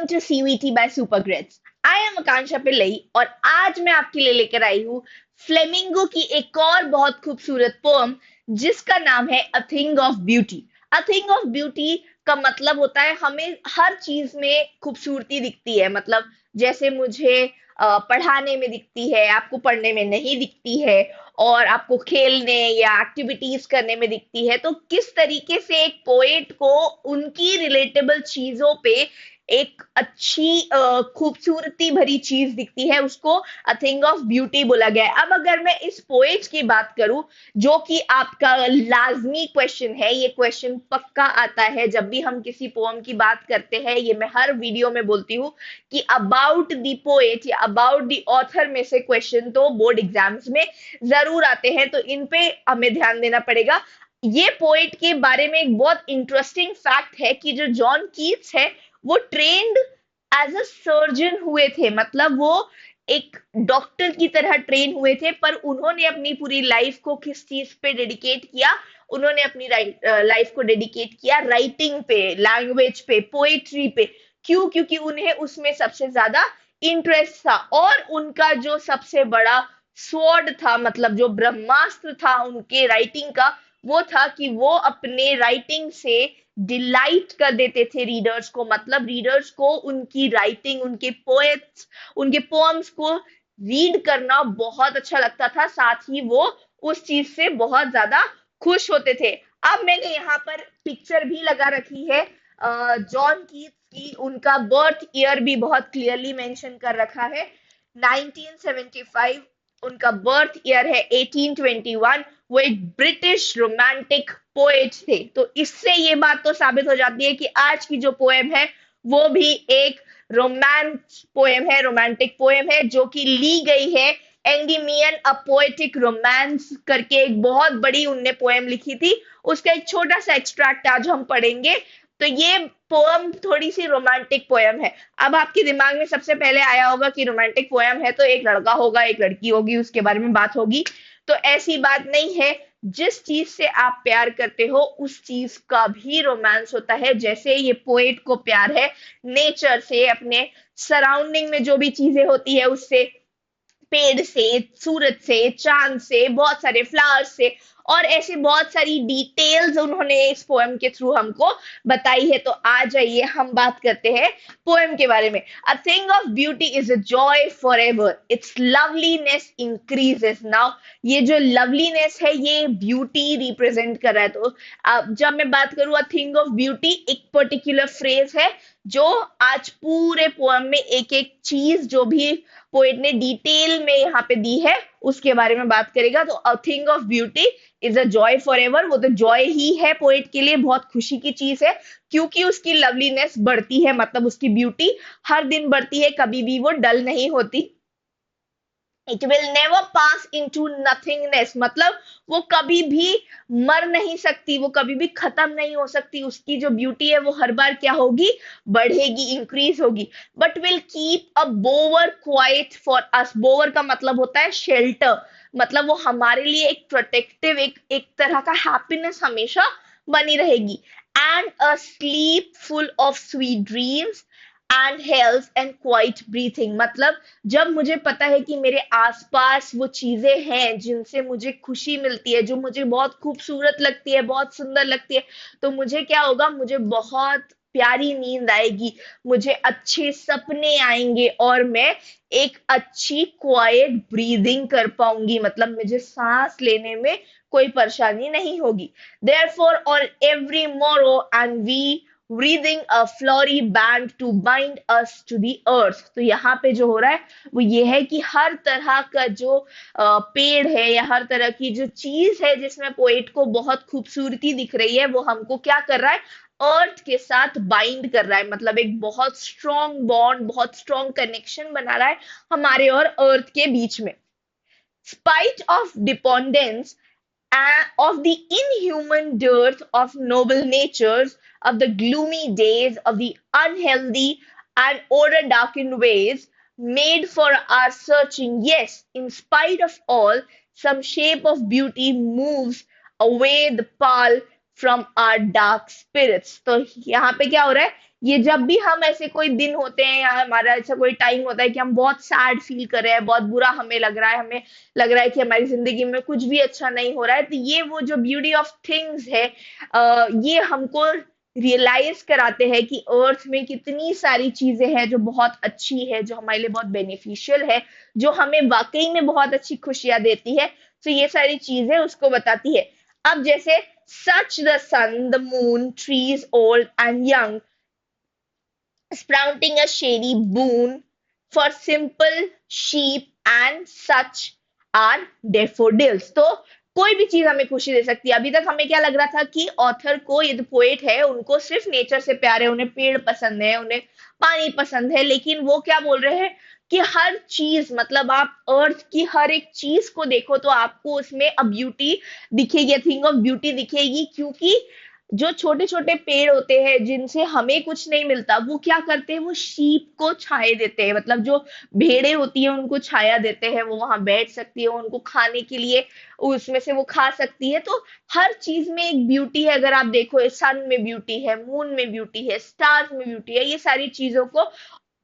Welcome to CVT by Supergrits. I am आकांक्षा पिल्लई और आज मैं आपके लिए लेकर आई हूँ फ्लेमिंगो की एक और बहुत खूबसूरत पोम जिसका नाम है a thing of beauty. A thing of beauty का मतलब होता है हमें हर चीज में खूबसूरती दिखती है। मतलब जैसे मुझे पढ़ाने में दिखती है, आपको पढ़ने में नहीं दिखती है, और आपको खेलने या एक्टिविटीज करने में दिखती है। तो किस तरीके से एक पोएट को उनकी रिलेटेबल चीजों पे एक अच्छी खूबसूरती भरी चीज दिखती है, उसको अ थिंग ऑफ ब्यूटी बोला गया है। अब अगर मैं इस पोएट की बात करूं, जो कि आपका लाजमी क्वेश्चन है, ये क्वेश्चन पक्का आता है जब भी हम किसी पोम की बात करते हैं, ये मैं हर वीडियो में बोलती हूँ कि अबाउट द पोएट या अबाउट द ऑथर में से क्वेश्चन तो बोर्ड एग्जाम्स में जरूर आते हैं, तो इन पे हमें ध्यान देना पड़ेगा। ये पोएट के बारे में एक बहुत इंटरेस्टिंग फैक्ट है कि जो जॉन कीट्स है वो ट्रेन्ड एज अ सर्जन हुए थे। मतलब वो एक डॉक्टर की तरह ट्रेन हुए थे, पर उन्होंने अपनी पूरी लाइफ को किस चीज पे डेडिकेट किया? उन्होंने अपनी लाइफ को डेडिकेट किया राइटिंग पे, लैंग्वेज पे, पोएट्री पे। क्यों? क्योंकि उन्हें उसमें सबसे ज्यादा इंटरेस्ट था, और उनका जो सबसे बड़ा स्वॉर्ड था, मतलब जो ब्रह्मास्त्र था उनके राइटिंग का, वो था कि वो अपने राइटिंग से डिलाइट कर देते थे रीडर्स को। मतलब रीडर्स को उनकी राइटिंग, उनके पोएट्स, उनके पोएम्स को रीड करना बहुत अच्छा लगता था, साथ ही वो उस चीज से बहुत ज्यादा खुश होते थे। अब मैंने यहाँ पर पिक्चर भी लगा रखी है जॉन कीट्स की। उनका बर्थ ईयर भी बहुत क्लियरली मेंशन कर रखा है, 1975 उनका बर्थ ईयर है। 1821 वो एक ब्रिटिश रोमांटिक पोएट थे। तो इससे ये बात तो साबित हो जाती है कि आज की जो पोएम है वो भी एक रोमांस पोएम है, रोमांटिक पोएम है, जो कि ली गई है एंडीमियन अ पोएटिक रोमांस करके। एक बहुत बड़ी उनने पोएम लिखी थी, उसका एक छोटा सा एक्सट्रैक्ट आज हम पढ़ेंगे। तो ये पोएम थोड़ी सी रोमांटिक पोएम है। अब आपके दिमाग में सबसे पहले आया होगा कि रोमांटिक पोएम है तो एक लड़का होगा, एक लड़की होगी, उसके बारे में बात होगी। तो ऐसी बात नहीं है। जिस चीज से आप प्यार करते हो उस चीज का भी रोमांस होता है। जैसे ये पोएट को प्यार है नेचर से, अपने सराउंडिंग में जो भी चीजें होती है उससे, पेड़ से, सूरज से, चांद से, बहुत सारे फ्लावर्स से, और ऐसे बहुत सारी डिटेल्स उन्होंने इस पोएम के थ्रू हमको बताई है। तो आ जाइए हम बात करते हैं पोएम के बारे में। A thing of beauty is a joy for ever, it's loveliness increases. Now ये जो लवलीनेस है ये ब्यूटी रिप्रेजेंट कर रहा है। तो अब जब मैं बात करूं अ थिंग ऑफ ब्यूटी, एक पर्टिकुलर फ्रेज है जो आज पूरे पोएम में एक एक चीज जो भी पोएट ने डिटेल में यहाँ पे दी है उसके बारे में बात करेगा। तो a thing of beauty is a joy for ever, वो तो जॉय ही है पोएट के लिए, बहुत खुशी की चीज है, क्योंकि उसकी लवलीनेस बढ़ती है। मतलब उसकी ब्यूटी हर दिन बढ़ती है, कभी भी वो डल नहीं होती। It will never pass into nothingness, मतलब वो कभी भी मर नहीं सकती, वो कभी भी खत्म नहीं हो सकती। उसकी जो ब्यूटी है वो हर बार क्या होगी? बढ़ेगी, इंक्रीज होगी। But will keep a बोवर quiet for us. बोवर का मतलब होता है शेल्टर, मतलब वो हमारे लिए एक प्रोटेक्टिव, एक तरह का हैप्पीनेस हमेशा बनी रहेगी। And a slip full of sweet dreams and health and quite breathing, मतलब जब मुझे पता है कि मेरे आसपास वो चीजें हैं जिनसे मुझे खुशी मिलती है, जो मुझे बहुत खूबसूरत लगती है, बहुत सुंदर लगती है, तो मुझे क्या होगा? मुझे बहुत प्यारी नींद आएगी, मुझे अच्छे सपने आएंगे, और मैं एक अच्छी क्वाइट ब्रीदिंग कर पाऊंगी। मतलब मुझे सांस लेने में कोई परेशानी नहीं होगी। Therefore on every morrow and we breathing a flowery band to bind us to the earth। तो यहाँ पे जो हो रहा है वो ये है कि हर तरह का जो पेड़ है या हर तरह की जो चीज है जिसमें पोएट को बहुत खूबसूरती दिख रही है, वो हमको क्या कर रहा है? अर्थ के साथ बाइंड कर रहा है। मतलब एक बहुत स्ट्रॉन्ग बॉन्ड, बहुत स्ट्रॉन्ग कनेक्शन बना रहा है हमारे और अर्थ के बीच में। Spite of dependence of the inhuman dearth of noble natures, of the gloomy days, of the unhealthy and odor darkened ways made for our searching. Yes, in spite of all, some shape of beauty moves away the pall from our dark spirits। तो यहाँ पे क्या हो रहा है? ये जब भी हम ऐसे कोई दिन होते हैं या हमारा ऐसा कोई टाइम होता है कि हम बहुत सैड फील कर रहे हैं, बहुत बुरा हमें लग रहा है, हमें लग रहा है कि हमारी जिंदगी में कुछ भी अच्छा नहीं हो रहा है, तो ये वो जो ब्यूटी ऑफ थिंग्स है, ये हमको रियलाइज कराते हैं कि अर्थ में कितनी सारी चीजें हैं जो बहुत अच्छी है, जो हमारे लिए बहुत बेनिफिशियल है, जो हमें वाकई में बहुत अच्छी खुशियां देती है। तो ये सारी चीजें उसको बताती है। अब जैसे such the sun the moon trees old and young sprouting a shady boon for simple sheep and such are daffodils। तो कोई भी चीज हमें खुशी दे सकती है। अभी तक हमें क्या लग रहा था कि ऑथर को, ये जो पोएट है, उनको सिर्फ नेचर से प्यार है, उन्हें पेड़ पसंद है, उन्हें पानी पसंद है, लेकिन वो क्या बोल रहे हैं कि हर चीज, मतलब आप अर्थ की हर एक चीज को देखो तो आपको उसमें अ ब्यूटी दिखेगी, थिंग ऑफ ब्यूटी दिखेगी, क्योंकि जो छोटे छोटे पेड़ होते हैं जिनसे हमें कुछ नहीं मिलता, वो क्या करते हैं, वो शीप को छाए देते हैं, मतलब जो भेड़े होती है उनको छाया देते हैं, वो वहां बैठ सकती है, उनको खाने के लिए उसमें से वो खा सकती है। तो हर चीज में एक ब्यूटी है। अगर आप देखो, सन में ब्यूटी है, मून में ब्यूटी है, स्टार्स में ब्यूटी है, ये सारी चीजों को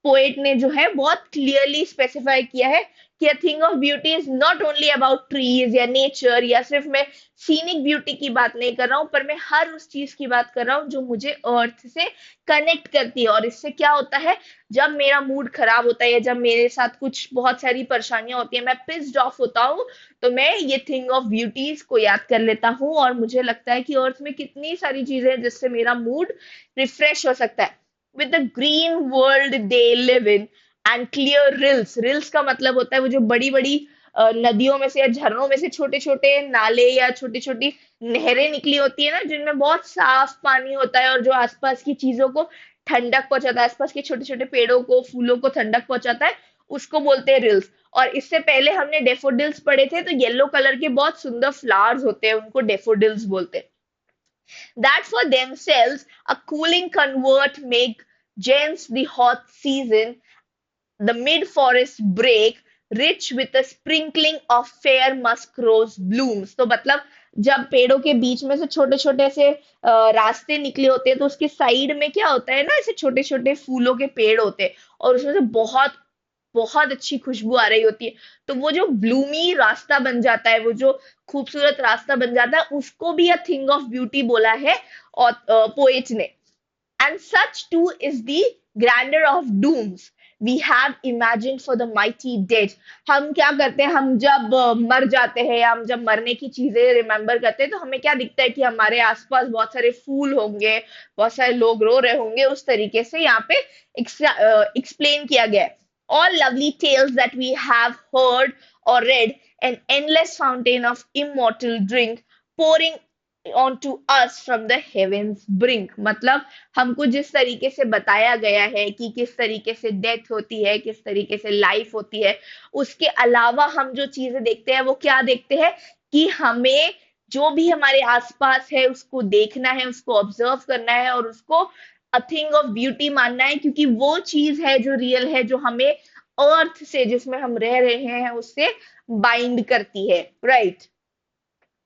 पोएट ने जो है बहुत क्लियरली स्पेसिफाई किया है कि a thing of beauty is not only about trees या नेचर, या सिर्फ मैं सीनिक ब्यूटी की बात नहीं कर रहा हूँ, पर मैं हर उस चीज की बात कर रहा हूँ जो मुझे अर्थ से कनेक्ट करती है। और इससे क्या होता है, जब मेरा मूड खराब होता है या जब मेरे साथ कुछ बहुत सारी परेशानियां होती है, मैं पिस्ड ऑफ होता हूँ, तो मैं ये थिंग ऑफ ब्यूटीज को याद कर लेता हूँ और मुझे लगता है कि अर्थ में कितनी सारी चीजें हैं जिससे मेरा मूड रिफ्रेश हो सकता है। with the green world they live in and clear rills। rills का मतलब होता है वो जो बड़ी बड़ी नदियों में से या झरनों में से छोटे छोटे नाले या छोटी छोटी नहरें निकली होती है ना, जिनमें बहुत साफ पानी होता है और जो आसपास की चीजों को ठंडक पहुंचाता है, आसपास के छोटे छोटे पेड़ों को, फूलों को ठंडक पहुंचाता है, उसको बोलते हैं रिल्स। और इससे पहले हमने डेफोडिल्स पढ़े थे, तो येलो कलर के बहुत सुंदर फ्लावर्स होते हैं, उनको डेफोडिल्स बोलते हैं। That for themselves a cooling convert make gents the hot season, the mid forest break rich with a sprinkling of fair musk rose blooms। तो मतलब जब पेड़ों के बीच में से छोटे छोटे से रास्ते निकले होते हैं, तो उसके साइड में क्या होता है ना, ऐसे छोटे छोटे फूलों के पेड़ होते हैं और उसमें से बहुत बहुत अच्छी खुशबू आ रही होती है। तो वो जो ब्लूमी रास्ता बन जाता है, वो जो खूबसूरत रास्ता बन जाता है, उसको भी अ थिंग ऑफ ब्यूटी बोला है और पोएट ने। And such too is the grandeur of dooms we have imagined for the mighty dead। हम क्या करते हैं, हम जब मर जाते हैं या हम जब मरने की चीजें रिमेम्बर करते हैं, तो हमें क्या दिखता है कि हमारे आसपास बहुत सारे फूल होंगे, बहुत सारे लोग रो रहे होंगे। उस तरीके से यहाँ पे एक्सप्लेन किया गया है। All lovely tales that we have heard or read, an endless fountain of immortal drink pouring onto us from the heavens brink। मतलब हमको जिस तरीके से बताया गया है कि किस तरीके से डेथ होती है, किस तरीके से लाइफ होती है, उसके अलावा हम जो चीजें देखते हैं वो क्या देखते हैं कि हमें जो भी हमारे आसपास है उसको देखना है, उसको ऑब्जर्व करना है और उसको अ थिंग ऑफ ब्यूटी मानना है, क्योंकि वो चीज है जो रियल है, जो हमें अर्थ से, जिसमें हम रह रहे हैं, उससे बाइंड करती है, राइट।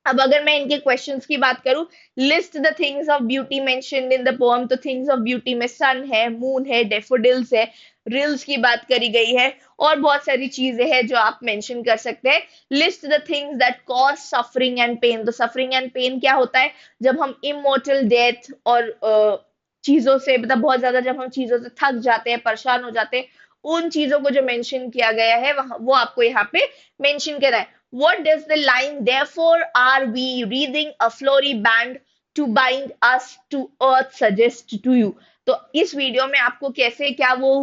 अब अगर मैं इनके क्वेश्चंस की बात करूं, list the things of beauty mentioned in the poem, तो थिंग्स ऑफ ब्यूटी में सन है, मून है, डेफोडिल्स है, रिल्स की बात करी गई है और बहुत सारी चीजें हैं जो आप मेंशन कर सकते हैं। List the things that cause suffering and pain. तो सफरिंग एंड पेन क्या होता है, जब हम इमोर्टल डेथ और चीजों से, मतलब बहुत ज्यादा जब हम चीजों से थक जाते हैं, परेशान हो जाते हैं, उन चीजों को जो मेंशन किया गया है वो आपको यहाँ पे मेंशन करा है। What does the line therefore are we reading a flory band to bind us to earth suggest to you? तो इस वीडियो में आपको कैसे, क्या वो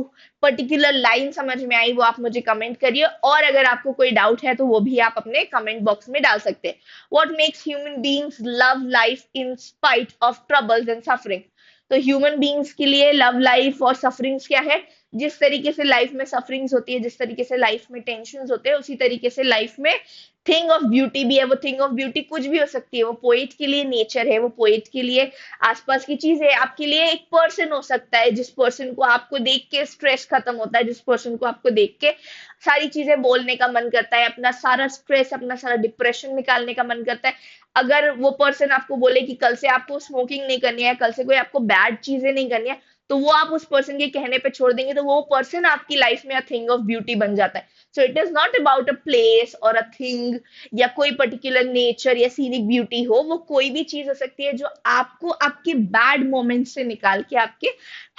पर्टिकुलर लाइन समझ में आई, वो आप मुझे कमेंट करिए, और अगर आपको कोई डाउट है तो वो भी आप अपने कमेंट बॉक्स में डाल सकते हैं। What makes human beings love life in spite of troubles and suffering? तो ह्यूमन बींग्स के लिए लव लाइफ और सफरिंग्स क्या है, जिस तरीके से लाइफ में सफरिंग्स होती है, जिस तरीके से लाइफ में टेंशन होते हैं, उसी तरीके से लाइफ में थिंग ऑफ ब्यूटी भी है। वो थिंग ऑफ ब्यूटी कुछ भी हो सकती है, वो पोएट के लिए नेचर है, वो पोएट के लिए आसपास की चीज है, आपके लिए एक पर्सन हो सकता है, जिस पर्सन को आपको देख के स्ट्रेस खत्म होता है, जिस पर्सन को आपको देख के सारी चीजें बोलने का मन करता है, अपना सारा स्ट्रेस, अपना सारा डिप्रेशन निकालने का मन करता है। अगर वो पर्सन आपको बोले कि कल से आपको स्मोकिंग नहीं करनी है, कल से कोई आपको बैड चीजें नहीं करनी है, तो वो आप उस पर्सन के कहने पे छोड़ देंगे तो वो पर्सन आपकी लाइफ में अ थिंग ऑफ ब्यूटी बन जाता है. So it is not about a place और अ थिंग या कोई पर्टिकुलर नेचर या सीनिक ब्यूटी हो. वो कोई भी चीज हो सकती है जो आपको आपके बैड मोमेंट्स से निकाल के आपके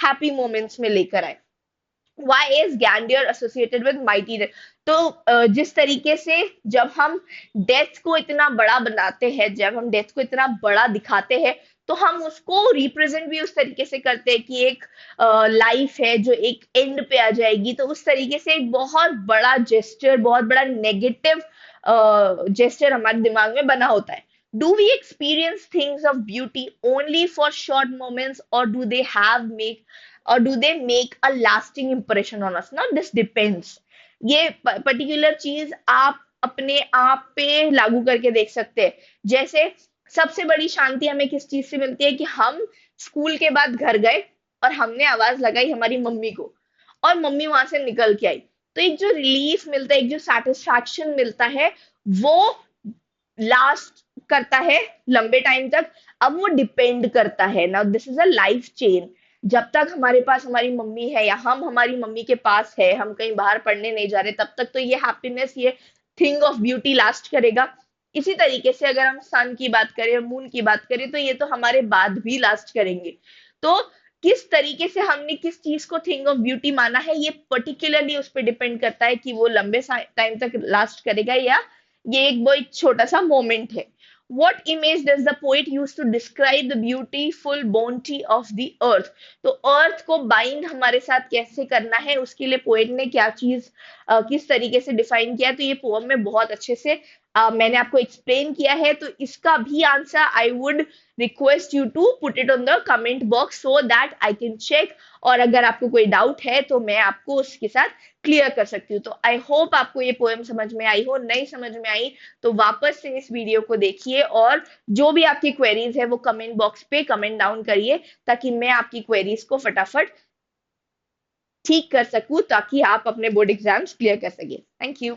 हैप्पी मोमेंट्स में लेकर आए. Why is Gandier associated with mighty death? तो जिस तरीके से जब हम डेथ को इतना बड़ा बनाते हैं, जब हम डेथ को इतना बड़ा दिखाते हैं, तो हम उसको रिप्रेजेंट भी उस तरीके से करते हैं कि एक लाइफ है जो एक एंड पे आ जाएगी. तो उस तरीके से एक बहुत बड़ा जेस्चर, बहुत बड़ा नेगेटिव जेस्चर हमारे दिमाग में बना होता है. Do we experience things of beauty only for short moments, or do they make a lasting impression on us? Now this depends. ये पर्टिकुलर चीज आप अपने आप पे लागू करके देख सकते हैं. जैसे सबसे बड़ी शांति हमें किस चीज से मिलती है कि हम स्कूल के बाद घर गए और हमने आवाज लगाई हमारी मम्मी को और मम्मी वहां से निकल के आई. तो एक जो रिलीफ मिलता है, एक जो सेटिस्फैक्शन मिलता है, वो लास्ट करता है लंबे टाइम तक. अब वो डिपेंड करता है. Now this is a life chain. जब तक हमारे पास हमारी मम्मी है या हम हमारी मम्मी के पास है, हम कहीं बाहर पढ़ने नहीं जा रहे, तब तक तो ये हैप्पीनेस, ये थिंग ऑफ ब्यूटी लास्ट करेगा. इसी तरीके से अगर हम सन की बात करें, मून की बात करें, तो ये तो हमारे बाद भी लास्ट करेंगे. तो किस तरीके से हमने किस चीज को थिंग ऑफ ब्यूटी माना है, ये पर्टिकुलरली उस पर डिपेंड करता है कि वो लंबे टाइम तक लास्ट करेगा या ये एक बहुत छोटा सा मोमेंट है. What image does the poet use to describe the beautiful bounty of the earth? तो अर्थ को बाइंड हमारे साथ कैसे करना है, उसके लिए पोएट ने क्या चीज किस तरीके से डिफाइन किया, तो ये पोएम में बहुत अच्छे से मैंने आपको एक्सप्लेन किया है. तो इसका भी answer I would request you to put it on the comment box so that I can check. और अगर आपको कोई डाउट है तो मैं आपको उसके साथ क्लियर कर सकती हूँ. तो आई होप आपको ये पोएम समझ में आई हो. नहीं समझ में आई तो वापस से इस वीडियो को देखिए और जो भी आपकी क्वेरीज है वो कमेंट बॉक्स पे कमेंट डाउन करिए ताकि मैं आपकी क्वेरीज को फटाफट ठीक कर सकूं, ताकि आप अपने बोर्ड एग्जाम्स क्लियर कर सके. Thank you.